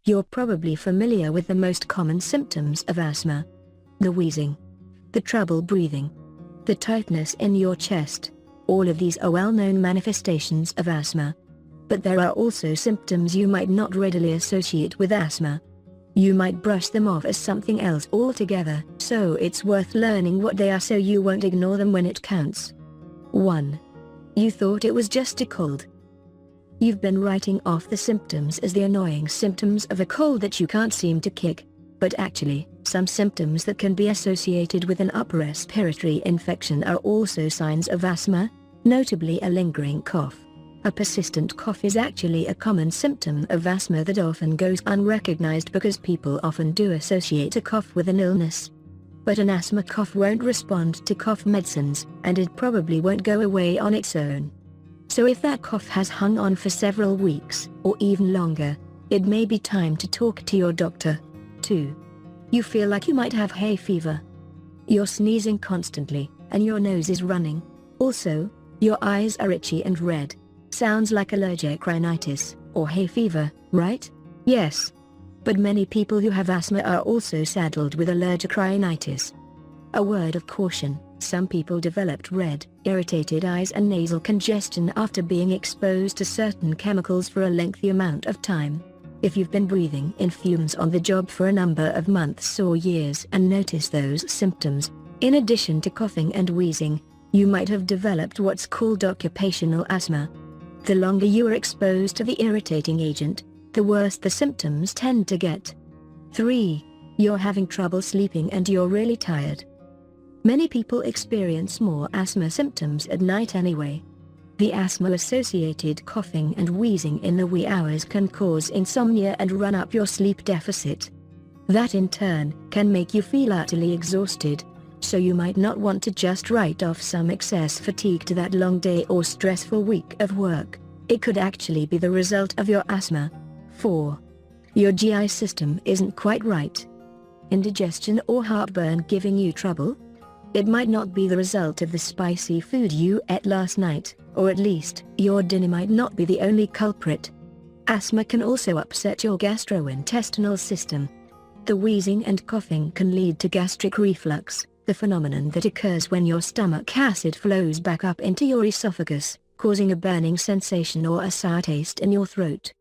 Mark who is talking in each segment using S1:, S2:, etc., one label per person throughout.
S1: You're probably familiar with the most common symptoms of asthma. The wheezing, the trouble breathing, the tightness in your chest. All of these are well-known manifestations of asthma. But there are also symptoms you might not readily associate with asthma. You might brush them off as something else altogether, so it's worth learning what they are so you won't ignore them when it counts. 1. You thought it was just a cold. You've been writing off the symptoms as the annoying symptoms of a cold that you can't seem to kick. But actually, some symptoms that can be associated with an upper respiratory infection are also signs of asthma, notably a lingering cough. A persistent cough is actually a common symptom of asthma that often goes unrecognized because people often do associate a cough with an illness. But an asthma cough won't respond to cough medicines, and it probably won't go away on its own. So if that cough has hung on for several weeks, or even longer, it may be time to talk to your doctor. 2. You feel like you might have hay fever. You're sneezing constantly, and your nose is running. Also, your eyes are itchy and red. Sounds like allergic rhinitis, or hay fever, right? Yes. But many people who have asthma are also saddled with allergic rhinitis. A word of caution, some people developed red, irritated eyes and nasal congestion after being exposed to certain chemicals for a lengthy amount of time. If you've been breathing in fumes on the job for a number of months or years and notice those symptoms, in addition to coughing and wheezing, you might have developed what's called occupational asthma. The longer you are exposed to the irritating agent, the worse the symptoms tend to get. 3. You're having trouble sleeping and you're really tired. Many people experience more asthma symptoms at night anyway. The asthma-associated coughing and wheezing in the wee hours can cause insomnia and run up your sleep deficit. That in turn can make you feel utterly exhausted, so you might not want to just write off some excess fatigue to that long day or stressful week of work. It could actually be the result of your asthma. 4. Your GI system isn't quite right. Indigestion or heartburn giving you trouble? It might not be the result of the spicy food you ate last night, or at least, your dinner might not be the only culprit. Asthma can also upset your gastrointestinal system. The wheezing and coughing can lead to gastric reflux, the phenomenon that occurs when your stomach acid flows back up into your esophagus, causing a burning sensation or a sour taste in your throat.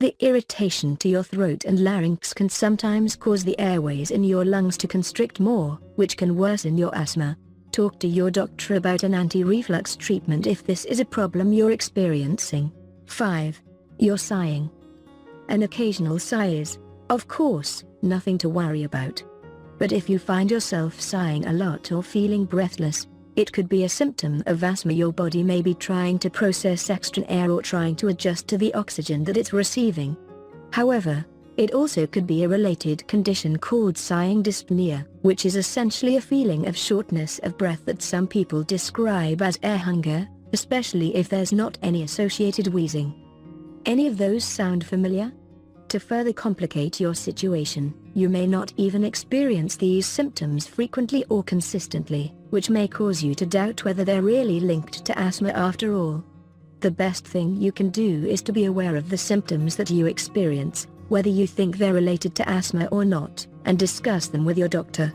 S1: The irritation to your throat and larynx can sometimes cause the airways in your lungs to constrict more, which can worsen your asthma. Talk to your doctor about an anti-reflux treatment if this is a problem you're experiencing. 5. You're sighing. An occasional sigh is, of course, nothing to worry about. But if you find yourself sighing a lot or feeling breathless, it could be a symptom of asthma. Your body may be trying to process extra air or trying to adjust to the oxygen that it's receiving. However, it also could be a related condition called sighing dyspnea, which is essentially a feeling of shortness of breath that some people describe as air hunger, especially if there's not any associated wheezing. Any of those sound familiar? To further complicate your situation, you may not even experience these symptoms frequently or consistently, which may cause you to doubt whether they're really linked to asthma after all. The best thing you can do is to be aware of the symptoms that you experience, whether you think they're related to asthma or not, and discuss them with your doctor.